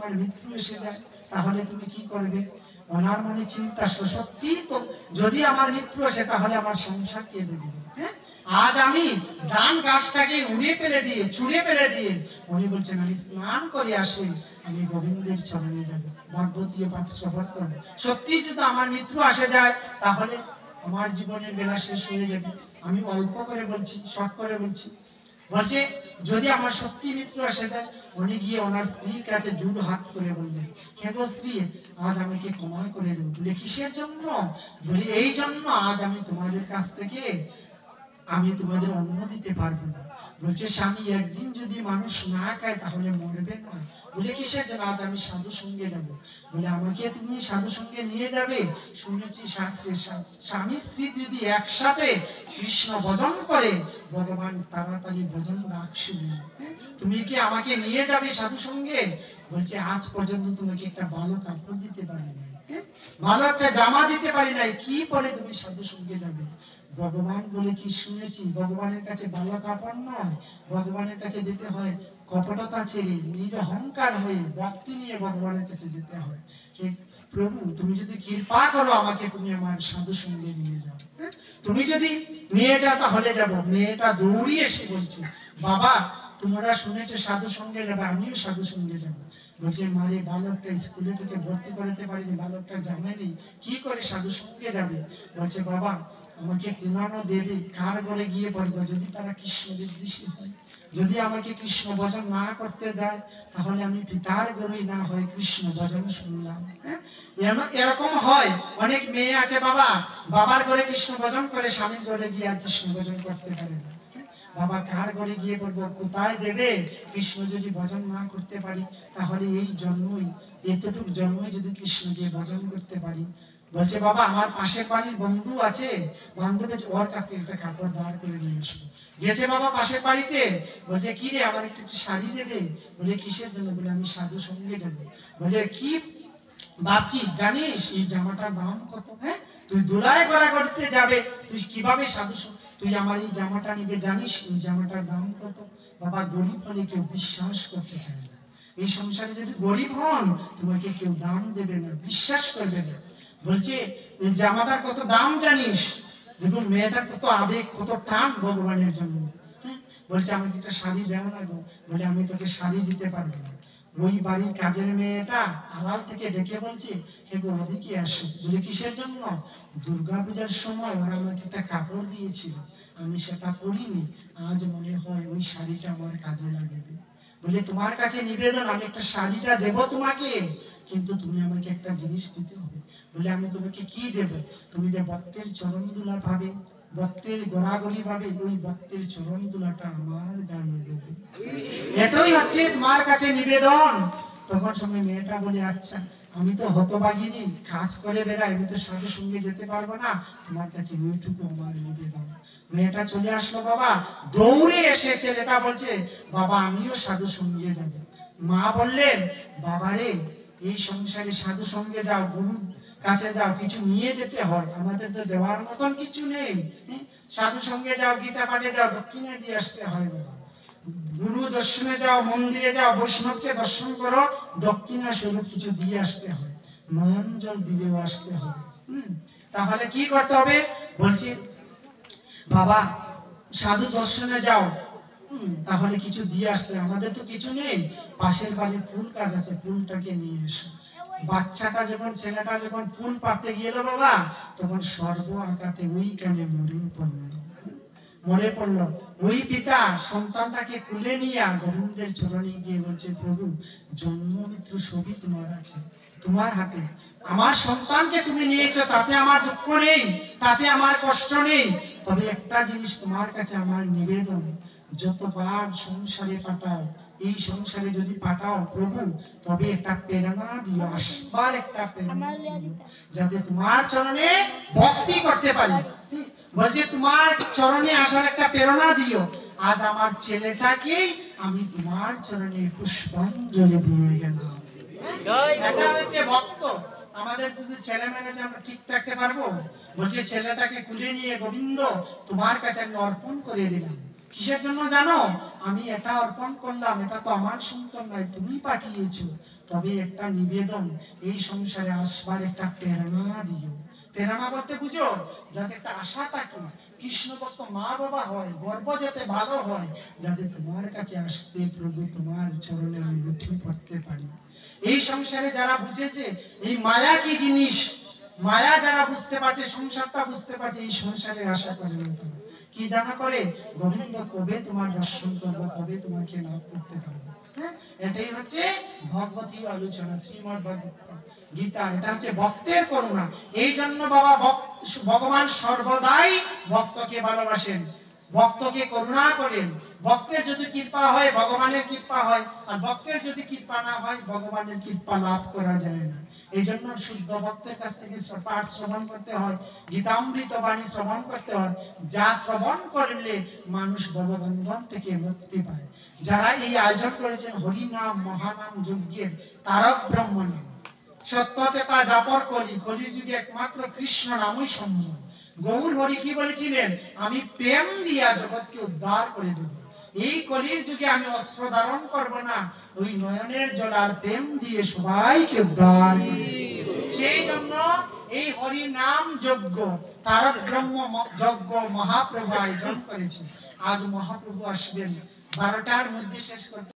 আমার মৃত্যু এসে যায় তাহলে তুমি কি করবে? ওনার মনে চিন্তা, সত্যি তো যদি আমার মৃত্যু আসে তাহলে আমার সংসার কে দেখবে? হ্যাঁ, আজ আমি ধান গাছটাকে ছুঁড়ে ফেলে দিয়ে উনি বলছেন আমি স্নান করে আসি, আমি গোবিন্দের চরণে যাব, ভাগবতীয় পাঠ শ্রবণ করবো। সত্যি যদি আমার মৃত্যু আসে যায় তাহলে আমার জীবনের বেলা শেষ হয়ে যাবে। আমি অল্প করে বলছি, শর্ট করে বলছি। বলছে যদি আমার সত্যি মৃত্যু আসে যায়, উনি গিয়ে ওনার স্ত্রীর কাছে জোড় হাত করে বললেন, হে গো স্ত্রী, আজ আমাকে ক্ষমা করে দেবো। বলে কিসের জন্য? বলে এই জন্য, আজ আমি তোমাদের কাছ থেকে আমি তোমাদের অন্ন দিতে পারবো না। বলছে স্বামী, একদিন যদি মানুষ না খায় তাহলে মরবে না। বলে কিসের জন্য? আজ আমি সাধু সঙ্গে যাব। বলে আমাকে তুমি সাধু সঙ্গে নিয়ে যাবে? শুনেছি শাস্ত্রে স্বামী স্ত্রী যদি একসাথে কৃষ্ণ ভজন করে ভগবান তাড়াতাড়ি ভজন ডাক শুনে। তুমি কি আমাকে নিয়ে যাবে সাধু সঙ্গে? বলছে আজ পর্যন্ত তোমাকে একটা ভালো কাপড় দিতে পারি নাই, ভালো একটা জামা দিতে পারি নাই, কি পরে তুমি সাধু সঙ্গে যাবে? ভগবান বলেছি শুনেছি, ভগবানের কাছে ভালো কাপড় নয়, ভগবানের কাছে যেতে হয় কপটতা ছেড়ে নিরহংকার হয়ে ভক্তি নিয়ে ভগবানের কাছে যেতে হয়। প্রভু তুমি যদি কৃপা করো আমাকে, তুমি আমার সাধু সঙ্গে নিয়ে যাও। তুমি যদি নিয়ে যাও তাহলে যাব। মেয়েটা দৌড়িয়ে এসে বলছে, বাবা তোমরা শুনেছো সাধু সঙ্গে যাবে, আমিও সাধু সঙ্গে যাব। বলছে মারে, ভালো একটা স্কুলে থেকে ভর্তি করাতে পারিনি, ভালো একটা জামাই নেই, কি করে সাধু সঙ্গে যাবে? বলছে বাবা আমাকে কুমানো দেবে, কার ঘরে গিয়ে পড়বো? যদি তারা কৃষ্ণ বিদ্বেষী হয়, যদি আমাকে কৃষ্ণ ভজন না করতে দেয় তাহলে আমি পিতার ঘরেই না হয় কৃষ্ণ ভজন শুনলাম। এরকম হয়, অনেক মেয়ে আছে বাবা, বাবার ঘরে কৃষ্ণ ভজন করে, স্বামীর ঘরে গিয়ে আর কৃষ্ণ ভজন করতে পারে না। বাবা কার ঘরে গিয়ে পড়বো, কোথায় দেবে? কৃষ্ণ যদি ভজন না করতে পারি তাহলে এই জন্মই, এতটুক জন্মই যদি কৃষ্ণকে ভজন করতে পারি। বলছে বাবা আমার পাশের বাড়ির বন্ধু আছে, বান্ধবী, ওর কাছ থেকে একটা কাপড় দাঁড় করে নিয়ে আসবো। গেছে বাবা পাশের বাড়িতে, বলছে কি রে আমার একটা শাড়ি দেবে? বলে কিসের জন্য? বলে আমি সাধু সঙ্গে যাবো। বলে কি ভাবছিস জানিস এই জামাটার দাম কত? হ্যাঁ, তুই দোলায় গড়া করতে যাবে, তুই কিভাবে সাধু, তুই আমার এই জামাটা নিবে, জানিস এই জামাটার দাম কত? বাবা গরিব হলে কেউ বিশ্বাস করতে চায় না। এই সংসারে যদি গরিব হন তোমাকে কেউ দাম দেবে না, বিশ্বাস করবে না। বলছে এই জামাটার কত দাম জানিস? দেখুন মেয়েটার কত আবেগ, কত টান ভগবানের জন্য। বলছে আমাকে একটা শাড়ি দেও না গো। বলে আমি তোকে শাড়ি দিতে পারবো না। ওই বাড়ির কাজের মেয়েটা আড়াল থেকে ডেকে বলছে, হে গো ওদিকে আসো। বলে কিসের জন্য? দুর্গাপূজার সময় ওরা আমাকে একটা কাপড় দিয়েছিল, আমি সেটা পরিনি, আজ মনে হয় ওই শাড়িটা আমার কাজে লাগবে। বলে তোমার কাছে নিবেদন, আমি একটা শাড়িটা দেব তোমাকে, কিন্তু তুমি আমাকে একটা জিনিস দিতে হবে। বলে আমি তোমাকে কি দেব? তুমি যে ভক্তের চরণ দুলা পাবে, ভক্তের গোড়াগড়ি পাবে, ওই ভক্তের চরণ দুলাটা আমার গায়ে দেবে, এটাই হচ্ছে তোমার কাছে নিবেদন। তখন সময় মেয়েটা বলে আচ্ছা আমি তো হতভাগিনী, কাজ করে বেড়াই, আমি তো সাধু সঙ্গে যেতে পারবো না, তোমার কাছে ওইটুকু আমার নিবেদন। মেয়েটা চলে আসলো বাবা, দৌড়ে এসে ছেলেটা বলছে বাবা আমিও সাধু সঙ্গে যাব। মা বললেন বাবারে এই সংসারে সাধু সঙ্গে যাও, গুরু কাছে যাও, কিছু নিয়ে যেতে হয়, আমাদের তো দেওয়ার মতন কিছু নেই। সাধু সঙ্গে যাও, গীতা পাঠে যাও, দক্ষিণে দিয়ে আসতে হয় বাবা। গুরু দর্শনে যাও, মন্দিরে যাও, বৈষ্ণবকে দর্শন করো, দক্ষিণা স্বরূপ কিছু দিয়ে আসতে হয়, নয়ন জল দিলেও আসতে হবে। তাহলে কি করতে হবে? বলছি বাবা সাধু দর্শনে যাও, তাহলে কিছু দিয়ে আসতে, আমাদের তো কিছু নেই, পাশের বাড়ির ফুল গাছ আছে, ফুলটাকে নিয়ে এসো। বাচ্চাটা যখন, ছেলেটা যখন ফুল পাড়তে গেল বাবা, তখন সর্ব আঘাতে ওইখানে মরে পড়লো। ওই পিতা সন্তানটাকে কুলে নিয়ে গোবিন্দের চরণে গিয়ে বলছে প্রভু জন্ম মৃত্যু সবই তোমার আছে, তোমার হাতে, আমার সন্তানকে তুমি নিয়েছো, তাতে আমার দুঃখ নেই, তাতে আমার কষ্ট নেই, তবে একটা জিনিস তোমার কাছে আমার নিবেদন, যতবার সংসারে পাঠাও, এই সংসারে যদি পাঠাও প্রভু, তবে একটা প্রেরণা দিও, আসবার একটা প্রেরণা দিও, যাতে তোমার চরণে ভক্তি করতে পারি। বলছে তোমার চরণে আসার একটা প্রেরণা দিও। আজ আমার ছেলেটাকে আমি তোমার চরণে পুষ্পাঞ্জলি দিয়ে গেলাম। এটা হচ্ছে ভক্ত। আমাদের যদি ছেলে মেয়েকে আমরা ঠিক থাকতে পারবো? বলছে ছেলেটাকে কুলে নিয়ে গোবিন্দ তোমার কাছে আমি অর্পণ করে দিলাম, কিসের জন্য জানো? আমি এটা অর্পণ করলাম, এটা তো আমার সন্তান নাই, তুমি পাঠিয়েছো। তবে একটা নিবেদন, এই সংসারে আসবার একটা প্রেরণা দিও। প্রেরণা বলতে বুঝো, যাতে একটা আশা থাকে, কৃষ্ণ ভক্ত মা বাবা হয়, গর্ব যাতে ভালো হয়, যাতে তোমার কাছে আসতে প্রভু তোমার চরণে আমি উঠে পড়তে পারি। এই সংসারে যারা বুঝেছে এই মায়া কি জিনিস, মায়া যারা বুঝতে পারছে, সংসারটা বুঝতে পারছে, এই সংসারের আশা করে না তারা। কি জানা করে? গোবিন্দ কবে তোমার দর্শন করবো, কবে তোমাকে লাভ করতে পারবো। হ্যাঁ, এটাই হচ্ছে ভগবতী আলোচনা, শ্রীমদ্ গীতা। এটা হচ্ছে ভক্তের করুণা। এই জন্য বাবা ভগবান সর্বদাই ভক্তকে ভালোবাসেন, ভক্তকে করুণা করেন। ভক্তের যদি কৃপা হয় ভগবানের কৃপা হয়, আর ভক্তের যদি কৃপা না হয় ভগবানের কৃপা লাভ করা যায় না। এই জন্য শুদ্ধ ভক্তের কাছ থেকে পাঠ শ্রবণ করতে হয়, গীতামৃত বাণী শ্রবণ করতে হয়, যা শ্রবণ করলে মানুষ ভববন্ধন থেকে মুক্তি পায়। যারা এই আয়োজন করেছেন হরিনাম মহানাম যজ্ঞের, তারক ব্রহ্ম নাম সত্যতা যাপর কলি, কলির যুগে একমাত্র কৃষ্ণ নামই সম্ভব। গৌর হরি কি বলেছিলেন? আমি প্রেম দিয়া জগৎকে উদ্ধার করে দেব। এই কলির যুগে আমি অস্ত্র ধারণ করব না, ওই নয়নের জল আর প্রেম দিয়ে সবাইকে উদ্ধার করব। সেই জন্য এই হরি নাম যজ্ঞ, তারক ব্রহ্ম যজ্ঞ মহাপ্রভু আয়োজন করেছে। আজ মহাপ্রভু আসবেন, 12টার মধ্যে শেষ করতে